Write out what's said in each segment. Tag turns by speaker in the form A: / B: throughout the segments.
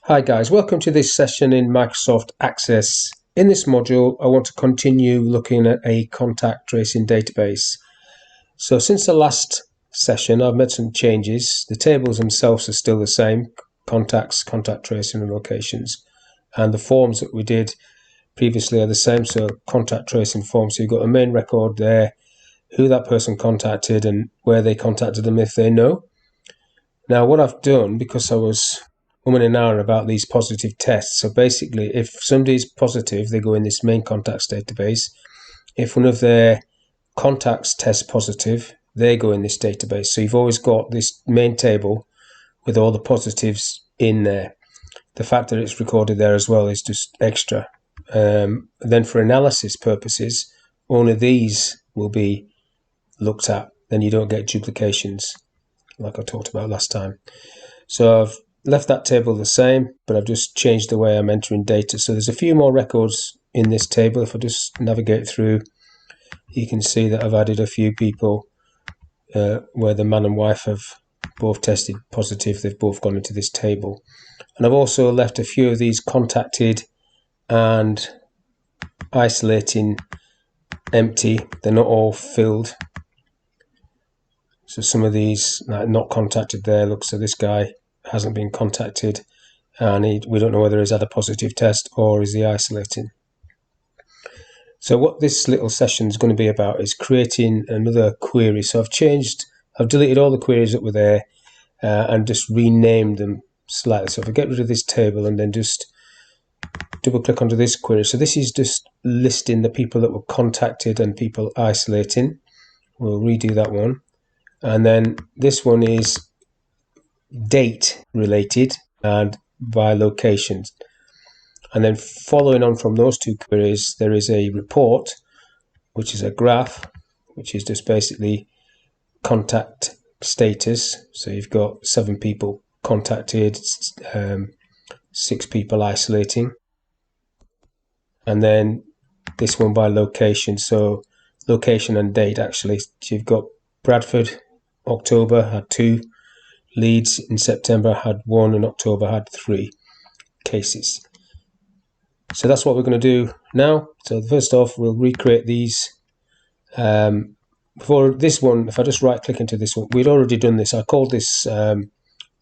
A: Hi guys, welcome to this session in Microsoft Access. In this module, I want to continue looking at a contact tracing database. So since the last session, I've made some changes. The tables themselves are still the same, contacts, contact tracing and locations. And the forms that we did previously are the same, so contact tracing forms. So you've got a main record there, who that person contacted and where they contacted them if they know. Now what I've done, because I was and hour about these positive tests. So basically, if somebody's positive, they go in this main contacts database. If one of their contacts tests positive, they go in this database. So you've always got this main table with all the positives in there. The fact that it's recorded there as well is just extra. Then for analysis purposes, only these will be looked at. Then you don't get duplications like I talked about last time. So I've left that table the same, but I've just changed the way I'm entering data. So there's a few more records in this table. If I just navigate through, you can see that I've added a few people where the man and wife have both tested positive. They've both gone into this table. And I've also left a few of these contacted and isolating empty. They're not all filled. So some of these not contacted there. Look, so this guy hasn't been contacted and we don't know whether he's had a positive test or is he isolating. So what this little session is going to be about is creating another query. So I've deleted all the queries that were there and just renamed them slightly. So if I get rid of this table and then just double click onto this query. So this is just listing the people that were contacted and people isolating. We'll redo that one. And then this one is date related and by locations. And then following on from those two queries, there is a report, which is a graph, which is just basically contact status. So you've got 7 people contacted, 6 people isolating. And then this one by location. So location and date actually. So you've got Bradford, October had 2. Leeds in September had 1 and October had 3 cases. So that's what we're going to do now. So first off, we'll recreate these. For this one, if I just right click into this one, we'd already done this. I called this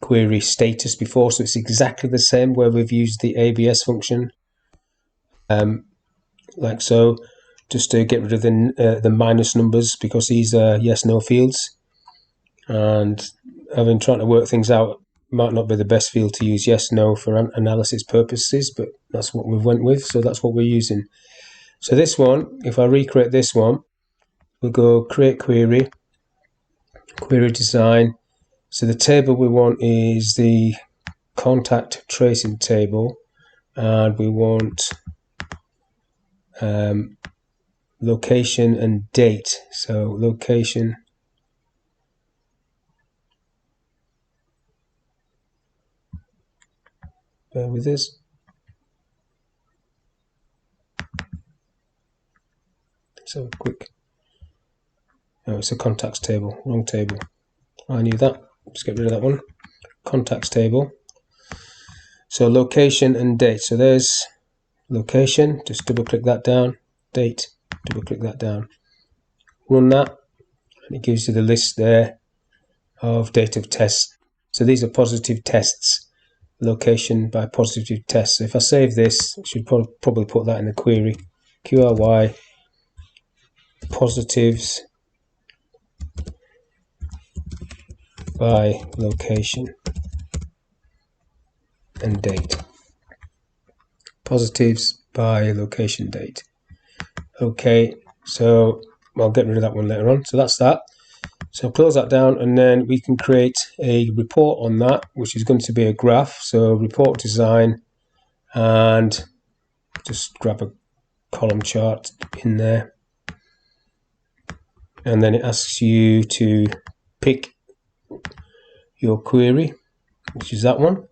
A: query status before, so it's exactly the same where we've used the ABS function. Like so, just to get rid of the minus numbers because these are yes/no fields. And I've been trying to work things out. Might not be the best field to use yes/no for analysis purposes, but that's what we went with, so that's what we're using. So this one, if I recreate this one, we'll go create query, query design. So the table we want is the contact tracing table, and we want location and date. So location, bear with this. So quick. Oh, it's a contacts table, wrong table. I knew that. Just get rid of that one. Contacts table. So location and date. So there's location. Just double click that down. Date. Double click that down. Run that, and it gives you the list there of date of tests. So these are positive tests. Location by positive tests. So if I save this, I should probably put that in the query. QRY positives by location and date. Positives by location date. Okay, so I'll get rid of that one later on. So that's that. So close that down, and then we can create a report on that, which is going to be a graph. So report design, and just grab a column chart in there. And then it asks you to pick your query, which is that one.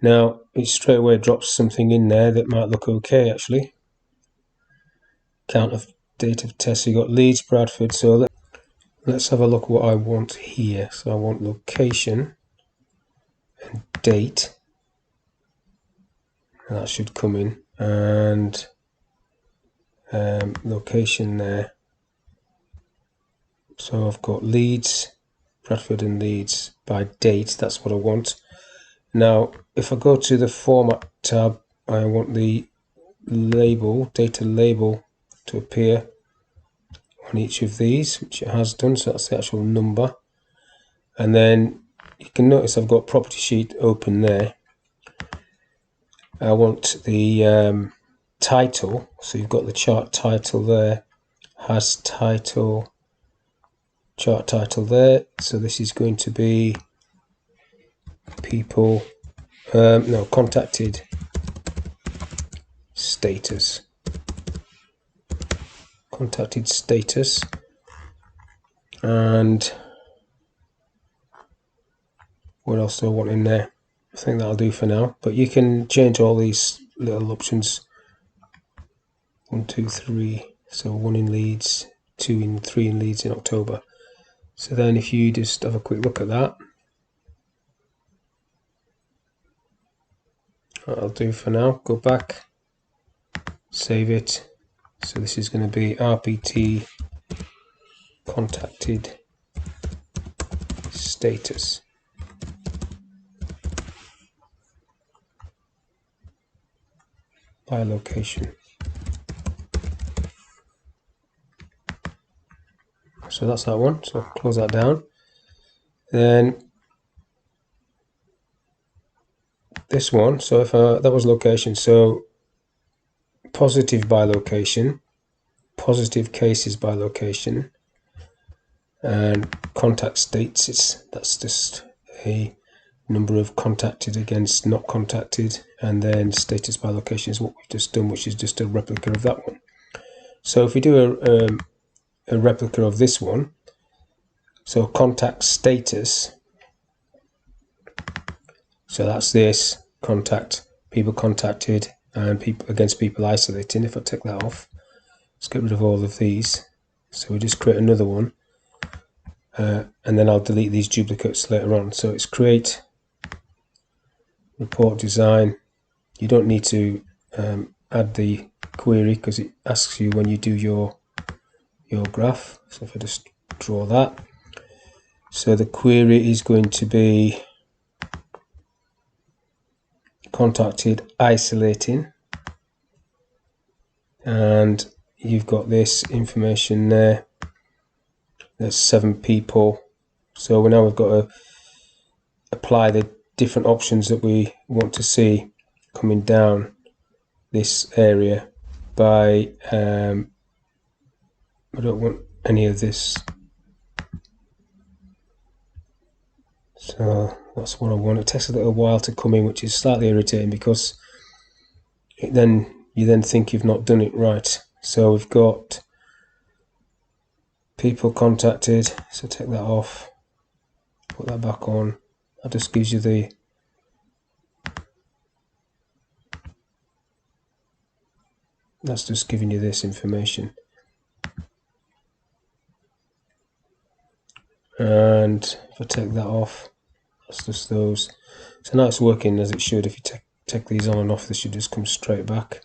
A: Now it straight away drops something in there that might look okay actually. Count of date of tests. So you got Leeds, Bradford. So let's have a look what I want here. So I want location and date. and that should come in, and location there. So I've got Leeds, Bradford and Leeds by date. That's what I want. Now if I go to the format tab, I want the label, data label, to appear on each of these, which it has done. So that's the actual number. And then you can notice I've got property sheet open there. I want the title, so you've got the chart title there, has title, chart title there. So this is going to be people, no, contacted status, contacted status. And what else do I want in there? I think that'll do for now, but you can change all these little options. 1, 2, 3, so 1 in Leeds, 2 in 3 in Leeds in October. So then if you just have a quick look at that, that'll do for now. Go back, save it. So this is going to be RPT contacted status. By location. So that's that one. So close that down. Then this one. So if that was location. So positive by location, positive cases by location, and contact states. That's just a number of contacted against not contacted, and then status by location is what we've just done, which is just a replica of that one. So if we do a replica of this one, so contact status, so that's this, contact, people contacted, and people against people isolating. If I take that off, let's get rid of all of these. So we just create another one, and then I'll delete these duplicates later on. So it's create report design. You don't need to add the query because it asks you when you do your graph. So if I just draw that, so the query is going to be contacted isolating, and you've got this information there. There's 7 people. So now we've got to apply the different options that we want to see coming down this area by I don't want any of this, so that's what I want. It takes a little while to come in, which is slightly irritating because you then think you've not done it right. So we've got people contacted, so take that off, put that back on. That just gives you that's just giving you this information. And if I take that off, that's just those. So now it's working as it should. If you take these on and off, this should just come straight back.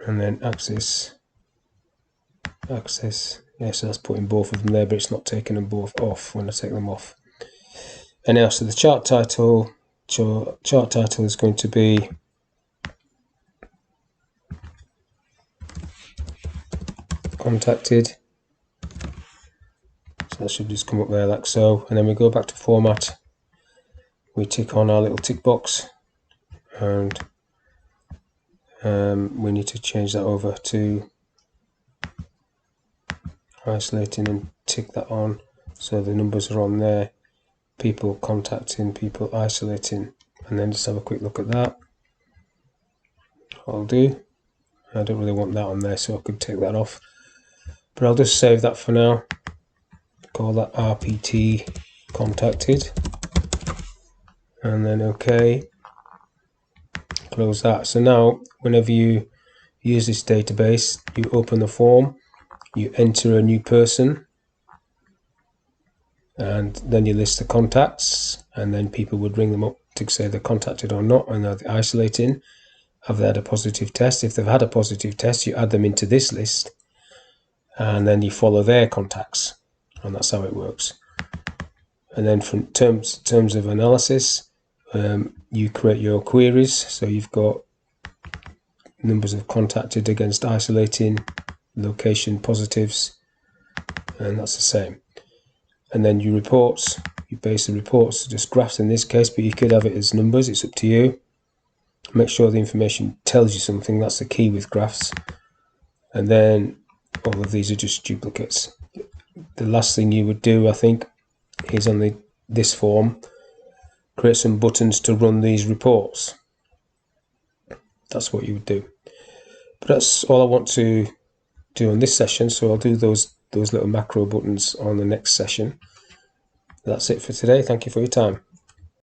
A: And then access, yeah, so that's putting both of them there, but it's not taking them both off when I take them off. And now, so the chart title is going to be contacted. So that should just come up there like so. And then we go back to format. We tick on our little tick box, and we need to change that over to isolating and tick that on. So the numbers are on there. People contacting, people isolating, and then just have a quick look at that. I'll do. I don't really want that on there, so I could take that off. But I'll just save that for now. Call that RPT contacted, and then OK. Close that. So now, whenever you use this database, you open the form, you enter a new person, and then you list the contacts, and then people would ring them up to say they're contacted or not, and are they isolating? Have they had a positive test? If they've had a positive test, you add them into this list, and then you follow their contacts, and that's how it works. And then from terms of analysis, you create your queries. So you've got numbers of contacted against isolating, location positives, and that's the same. And then your reports, you base the reports, just graphs in this case, but you could have it as numbers, it's up to you. Make sure the information tells you something, that's the key with graphs. And then all of these are just duplicates. The last thing you would do, I think, is on this form, create some buttons to run these reports. That's what you would do. But that's all I want to do on this session, so I'll do those little macro buttons on the next session. That's it for today. Thank you for your time.